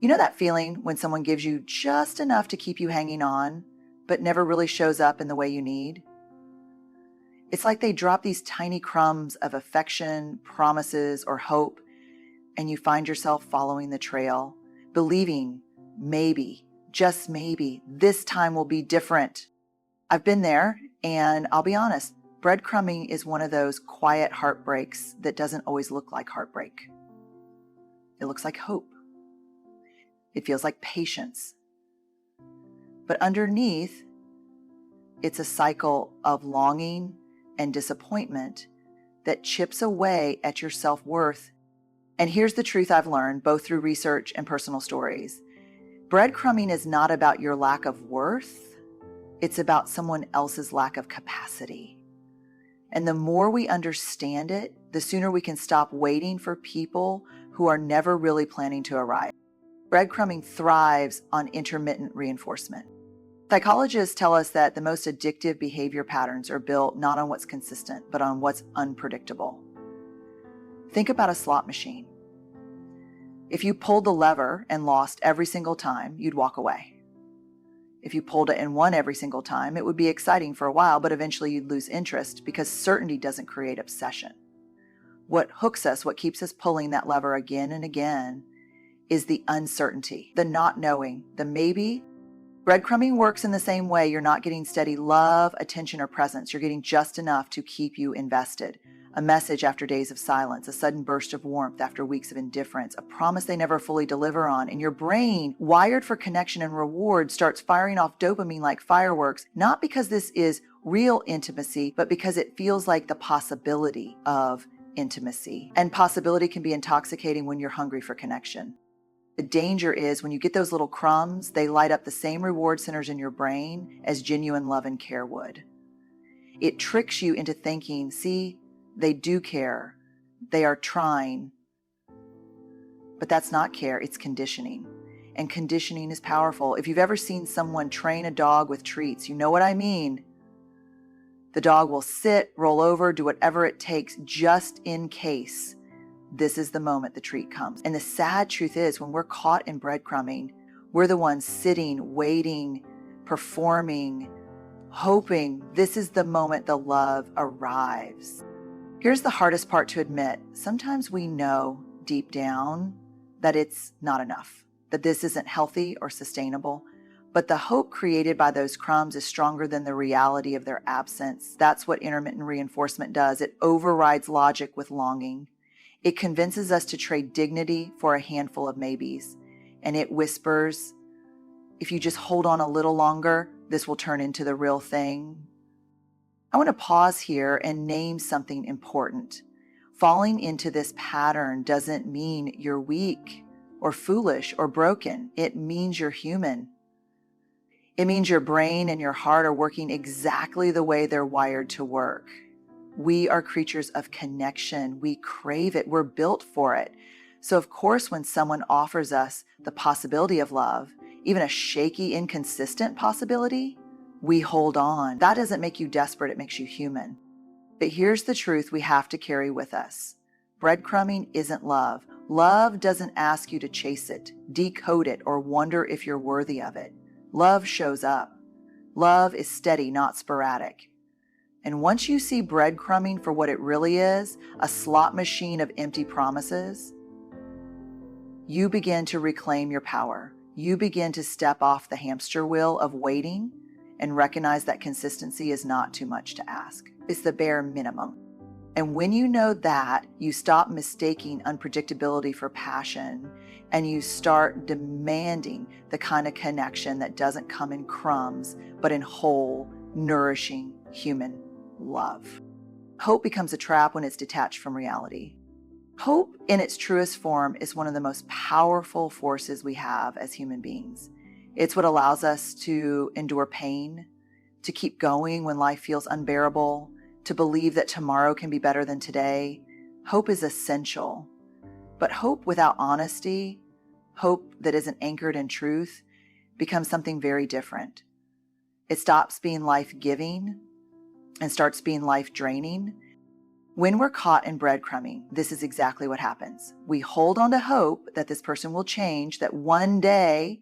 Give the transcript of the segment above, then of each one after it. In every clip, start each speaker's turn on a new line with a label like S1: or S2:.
S1: You know that feeling when someone gives you just enough to keep you hanging on, but never really shows up in the way you need? It's like they drop these tiny crumbs of affection, promises, or hope, and you find yourself following the trail, believing maybe, just maybe, this time will be different. I've been there, and I'll be honest, breadcrumbing is one of those quiet heartbreaks that doesn't always look like heartbreak. It looks like hope. It feels like patience. But underneath, it's a cycle of longing and disappointment that chips away at your self-worth. And here's the truth I've learned, both through research and personal stories. Breadcrumbing is not about your lack of worth. It's about someone else's lack of capacity. And the more we understand it, the sooner we can stop waiting for people who are never really planning to arrive. Breadcrumbing thrives on intermittent reinforcement. Psychologists tell us that the most addictive behavior patterns are built not on what's consistent, but on what's unpredictable. Think about a slot machine. If you pulled the lever and lost every single time, you'd walk away. If you pulled it and won every single time, it would be exciting for a while, but eventually you'd lose interest because certainty doesn't create obsession. What hooks us, what keeps us pulling that lever again and again, is the uncertainty, the not knowing, the maybe. Breadcrumbing works in the same way. You're not getting steady love, attention, or presence. You're getting just enough to keep you invested. A message after days of silence, a sudden burst of warmth after weeks of indifference, a promise they never fully deliver on. And your brain, wired for connection and reward, starts firing off dopamine like fireworks, not because this is real intimacy, but because it feels like the possibility of intimacy. And possibility can be intoxicating when you're hungry for connection. The danger is when you get those little crumbs, they light up the same reward centers in your brain as genuine love and care would. It tricks you into thinking, see, they do care. They are trying. But that's not care, it's conditioning. And conditioning is powerful. If you've ever seen someone train a dog with treats, you know what I mean. The dog will sit, roll over, do whatever it takes just in case. This is the moment the treat comes. And the sad truth is, when we're caught in breadcrumbing, we're the ones sitting, waiting, performing, hoping this is the moment the love arrives. Here's the hardest part to admit. Sometimes we know deep down that it's not enough, that this isn't healthy or sustainable, but the hope created by those crumbs is stronger than the reality of their absence. That's what intermittent reinforcement does. It overrides logic with longing. It convinces us to trade dignity for a handful of maybes. And it whispers, if you just hold on a little longer, this will turn into the real thing. I want to pause here and name something important. Falling into this pattern doesn't mean you're weak or foolish or broken. It means you're human. It means your brain and your heart are working exactly the way they're wired to work. We are creatures of connection. We crave it. We're built for it. So of course, when someone offers us the possibility of love, even a shaky, inconsistent possibility, we hold on. That doesn't make you desperate. It makes you human. But here's the truth we have to carry with us. Breadcrumbing isn't love. Love doesn't ask you to chase it, decode it, or wonder if you're worthy of it. Love shows up. Love is steady, not sporadic. And once you see breadcrumbing for what it really is, a slot machine of empty promises, you begin to reclaim your power. You begin to step off the hamster wheel of waiting and recognize that consistency is not too much to ask. It's the bare minimum. And when you know that, you stop mistaking unpredictability for passion, and you start demanding the kind of connection that doesn't come in crumbs, but in whole, nourishing human love. Hope becomes a trap when it's detached from reality. Hope in its truest form is one of the most powerful forces we have as human beings. It's what allows us to endure pain, to keep going when life feels unbearable, to believe that tomorrow can be better than today. Hope is essential. But hope without honesty, hope that isn't anchored in truth, becomes something very different. It stops being life-giving and starts being life-draining. When we're caught in breadcrumbing, this is exactly what happens. We hold on to hope that this person will change, that one day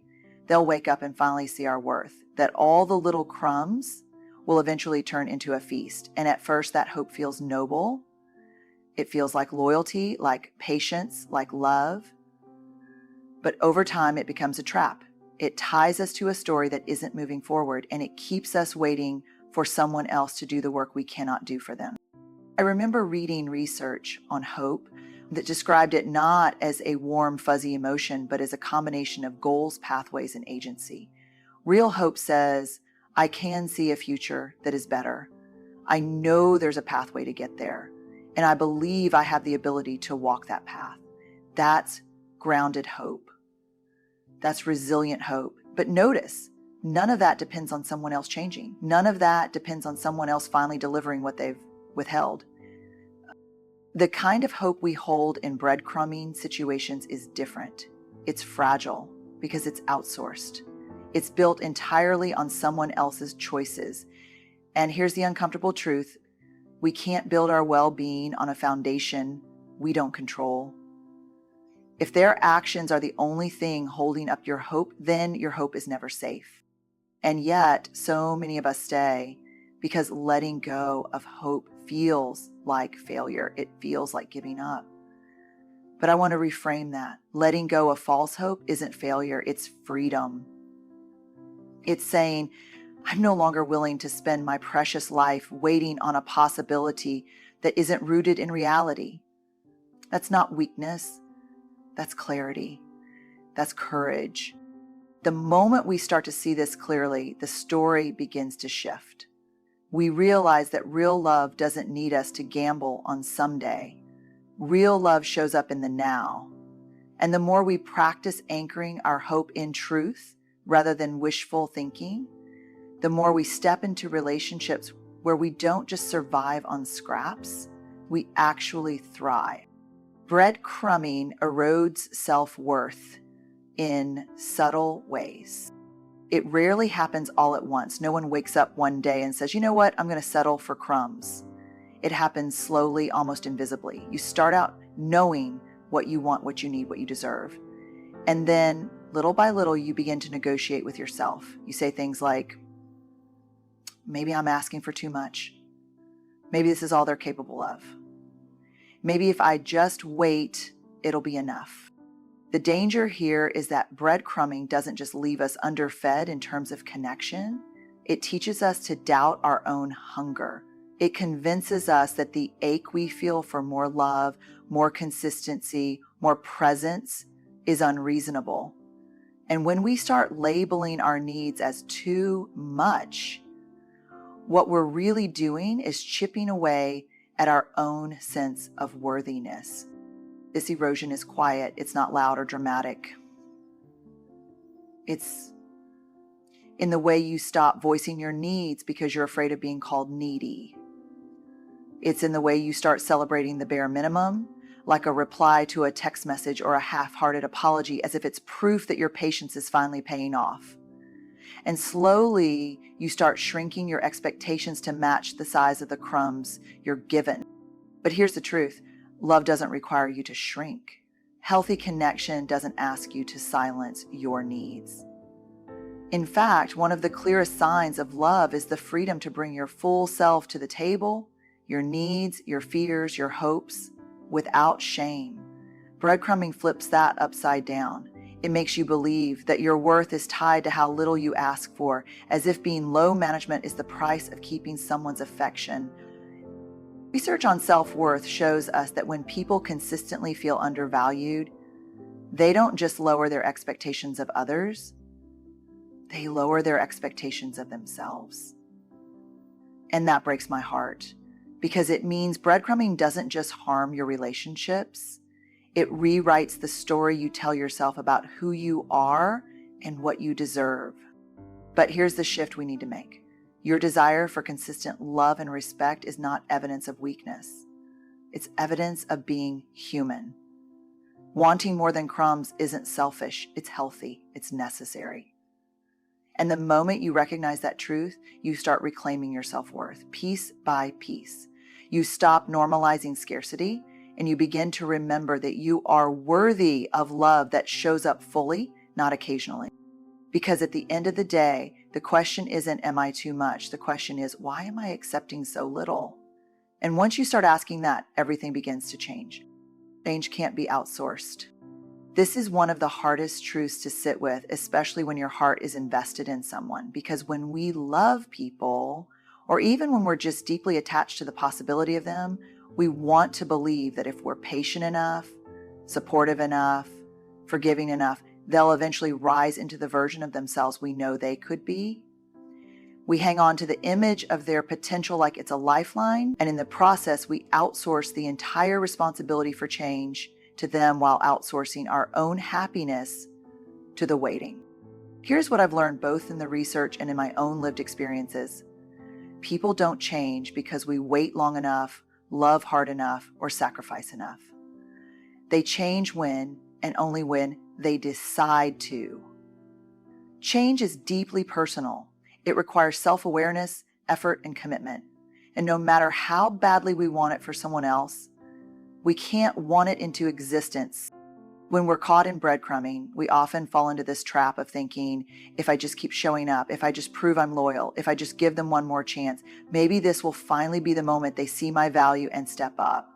S1: they'll wake up and finally see our worth, that all the little crumbs will eventually turn into a feast. And at first, that hope feels noble. It feels like loyalty, like patience, like love. But over time, it becomes a trap. It ties us to a story that isn't moving forward, and it keeps us waiting for someone else to do the work we cannot do for them. I remember reading research on hope that described it not as a warm, fuzzy emotion, but as a combination of goals, pathways, and agency. Real hope says, I can see a future that is better. I know there's a pathway to get there, and I believe I have the ability to walk that path. That's grounded hope. That's resilient hope. But notice, none of that depends on someone else changing. None of that depends on someone else finally delivering what they've withheld. The kind of hope we hold in breadcrumbing situations is different. It's fragile because it's outsourced. It's built entirely on someone else's choices. And here's the uncomfortable truth. We can't build our well-being on a foundation we don't control. If their actions are the only thing holding up your hope, then your hope is never safe. And yet, so many of us stay because letting go of hope feels like failure. It feels like giving up. But I want to reframe that. Letting go of false hope isn't failure, it's freedom. It's saying, I'm no longer willing to spend my precious life waiting on a possibility that isn't rooted in reality. That's not weakness. That's clarity. That's courage. The moment we start to see this clearly, the story begins to shift. We realize that real love doesn't need us to gamble on someday. Real love shows up in the now. And the more we practice anchoring our hope in truth rather than wishful thinking, the more we step into relationships where we don't just survive on scraps, we actually thrive. Breadcrumbing erodes self-worth in subtle ways. It rarely happens all at once. No one wakes up one day and says, you know what, I'm going to settle for crumbs. It happens slowly, almost invisibly. You start out knowing what you want, what you need, what you deserve. And then little by little, you begin to negotiate with yourself. You say things like, maybe I'm asking for too much. Maybe this is all they're capable of. Maybe if I just wait, it'll be enough. The danger here is that breadcrumbing doesn't just leave us underfed in terms of connection. It teaches us to doubt our own hunger. It convinces us that the ache we feel for more love, more consistency, more presence is unreasonable. And when we start labeling our needs as too much, what we're really doing is chipping away at our own sense of worthiness. This erosion is quiet. It's not loud or dramatic. It's in the way you stop voicing your needs because you're afraid of being called needy. It's in the way you start celebrating the bare minimum, like a reply to a text message or a half-hearted apology, as if it's proof that your patience is finally paying off. And slowly, you start shrinking your expectations to match the size of the crumbs you're given. But here's the truth. Love doesn't require you to shrink. Healthy connection doesn't ask you to silence your needs. In fact, one of the clearest signs of love is the freedom to bring your full self to the table, your needs, your fears, your hopes, without shame. Breadcrumbing flips that upside down. It makes you believe that your worth is tied to how little you ask for, as if being low management is the price of keeping someone's affection. Research on self-worth shows us that when people consistently feel undervalued, they don't just lower their expectations of others, they lower their expectations of themselves. And that breaks my heart, because it means breadcrumbing doesn't just harm your relationships, it rewrites the story you tell yourself about who you are and what you deserve. But here's the shift we need to make. Your desire for consistent love and respect is not evidence of weakness. It's evidence of being human. Wanting more than crumbs isn't selfish, it's healthy, it's necessary. And the moment you recognize that truth, you start reclaiming your self-worth, piece by piece. You stop normalizing scarcity, and you begin to remember that you are worthy of love that shows up fully, not occasionally. Because at the end of the day, the question isn't, am I too much? The question is, why am I accepting so little? And once you start asking that, everything begins to change. Change can't be outsourced. This is one of the hardest truths to sit with, especially when your heart is invested in someone. Because when we love people, or even when we're just deeply attached to the possibility of them, we want to believe that if we're patient enough, supportive enough, forgiving enough, they'll eventually rise into the version of themselves we know they could be. We hang on to the image of their potential like it's a lifeline, and in the process, we outsource the entire responsibility for change to them while outsourcing our own happiness to the waiting. Here's what I've learned both in the research and in my own lived experiences. People don't change because we wait long enough, love hard enough, or sacrifice enough. They change when, and only when, they decide to. Change is deeply personal. It requires self-awareness, effort, and commitment. And no matter how badly we want it for someone else, we can't want it into existence. When we're caught in breadcrumbing, we often fall into this trap of thinking, if I just keep showing up, if I just prove I'm loyal, if I just give them one more chance, maybe this will finally be the moment they see my value and step up.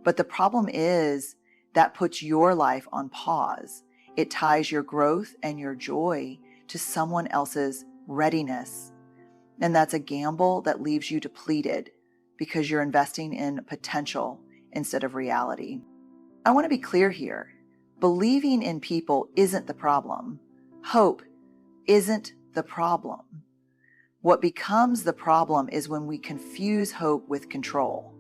S1: But the problem is that puts your life on pause. It ties your growth and your joy to someone else's readiness. And that's a gamble that leaves you depleted because you're investing in potential instead of reality. I want to be clear here. Believing in people isn't the problem. Hope isn't the problem. What becomes the problem is when we confuse hope with control.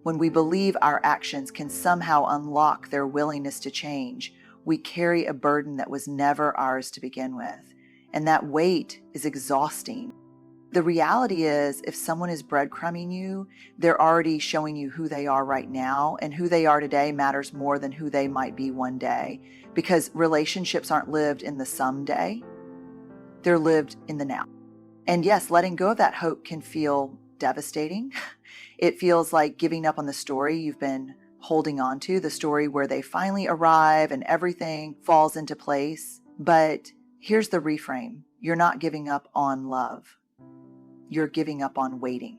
S1: When we believe our actions can somehow unlock their willingness to change, we carry a burden that was never ours to begin with. And that weight is exhausting. The reality is, if someone is breadcrumbing you, they're already showing you who they are right now, and who they are today matters more than who they might be one day, because relationships aren't lived in the someday, they're lived in the now. And yes, letting go of that hope can feel devastating. It feels like giving up on the story you've been holding on to, the story where they finally arrive and everything falls into place. But here's the reframe. You're not giving up on love. You're giving up on waiting.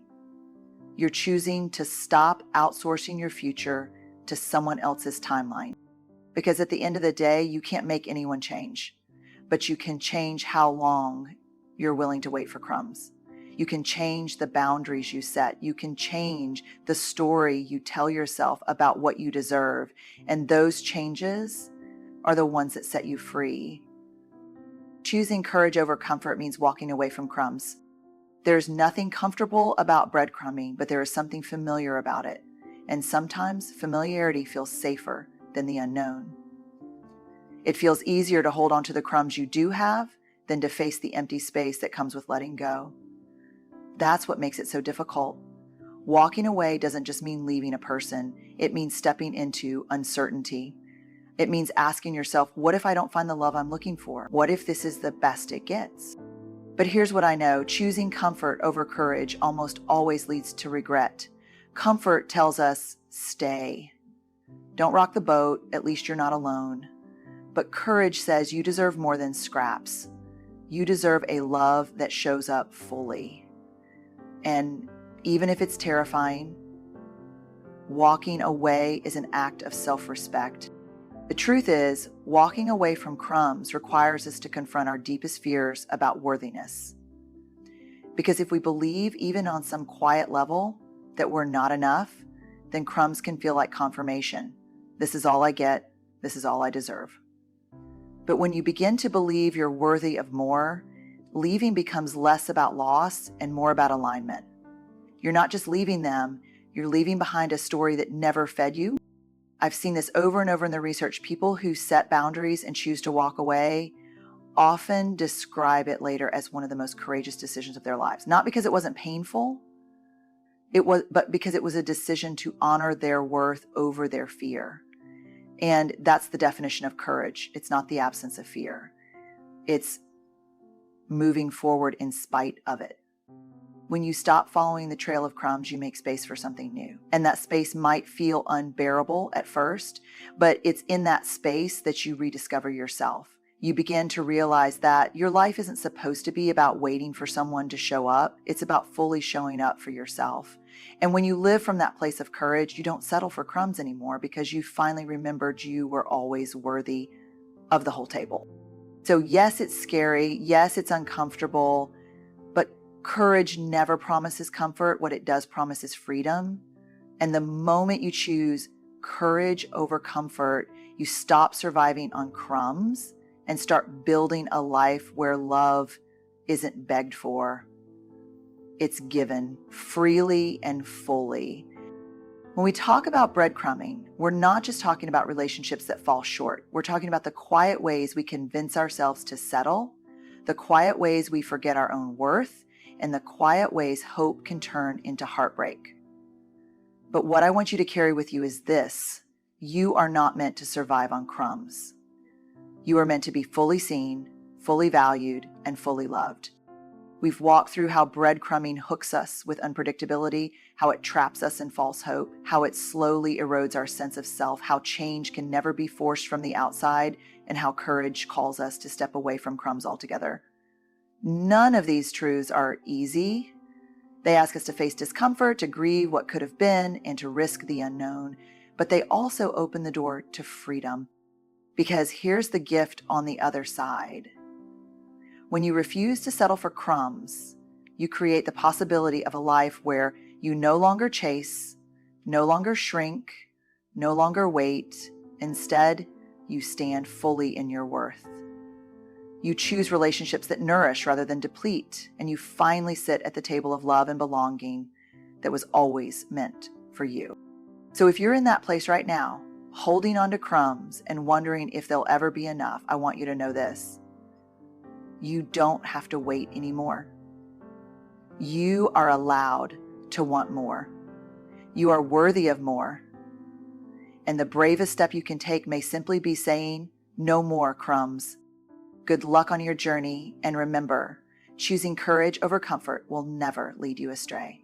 S1: You're choosing to stop outsourcing your future to someone else's timeline. Because at the end of the day, you can't make anyone change, but you can change how long you're willing to wait for crumbs. You can change the boundaries you set. You can change the story you tell yourself about what you deserve. And those changes are the ones that set you free. Choosing courage over comfort means walking away from crumbs. There's nothing comfortable about breadcrumbing, but there is something familiar about it. And sometimes familiarity feels safer than the unknown. It feels easier to hold on to the crumbs you do have than to face the empty space that comes with letting go. That's what makes it so difficult. Walking away doesn't just mean leaving a person. It means stepping into uncertainty. It means asking yourself, what if I don't find the love I'm looking for? What if this is the best it gets? But here's what I know. Choosing comfort over courage almost always leads to regret. Comfort tells us, stay. Don't rock the boat, at least you're not alone. But courage says you deserve more than scraps. You deserve a love that shows up fully. And even if it's terrifying, walking away is an act of self-respect. The truth is, walking away from crumbs requires us to confront our deepest fears about worthiness. Because if we believe, even on some quiet level, that we're not enough, then crumbs can feel like confirmation. This is all I get. This is all I deserve. But when you begin to believe you're worthy of more, leaving becomes less about loss and more about alignment. You're not just leaving them, you're leaving behind a story that never fed you. I've seen this over and over in the research. People who set boundaries and choose to walk away often describe it later as one of the most courageous decisions of their lives. Not because it wasn't painful, but because it was a decision to honor their worth over their fear. And that's the definition of courage. It's not the absence of fear. It's moving forward in spite of it. When you stop following the trail of crumbs, you make space for something new. And that space might feel unbearable at first, but it's in that space that you rediscover yourself. You begin to realize that your life isn't supposed to be about waiting for someone to show up. It's about fully showing up for yourself. And when you live from that place of courage, you don't settle for crumbs anymore because you finally remembered you were always worthy of the whole table. So yes, it's scary. Yes, it's uncomfortable, but courage never promises comfort. What it does promise is freedom. And the moment you choose courage over comfort, you stop surviving on crumbs and start building a life where love isn't begged for. It's given freely and fully. When we talk about breadcrumbing, we're not just talking about relationships that fall short. We're talking about the quiet ways we convince ourselves to settle, the quiet ways we forget our own worth, and the quiet ways hope can turn into heartbreak. But what I want you to carry with you is this: you are not meant to survive on crumbs. You are meant to be fully seen, fully valued, and fully loved. We've walked through how breadcrumbing hooks us with unpredictability, how it traps us in false hope, how it slowly erodes our sense of self, how change can never be forced from the outside, and how courage calls us to step away from crumbs altogether. None of these truths are easy. They ask us to face discomfort, to grieve what could have been, and to risk the unknown. But they also open the door to freedom. Because here's the gift on the other side. When you refuse to settle for crumbs, you create the possibility of a life where you no longer chase, no longer shrink, no longer wait. Instead, you stand fully in your worth. You choose relationships that nourish rather than deplete, and you finally sit at the table of love and belonging that was always meant for you. So if you're in that place right now, holding on to crumbs and wondering if they'll ever be enough, I want you to know this: you don't have to wait anymore. You are allowed to want more. You are worthy of more. And the bravest step you can take may simply be saying, no more crumbs. Good luck on your journey, and remember, choosing courage over comfort will never lead you astray.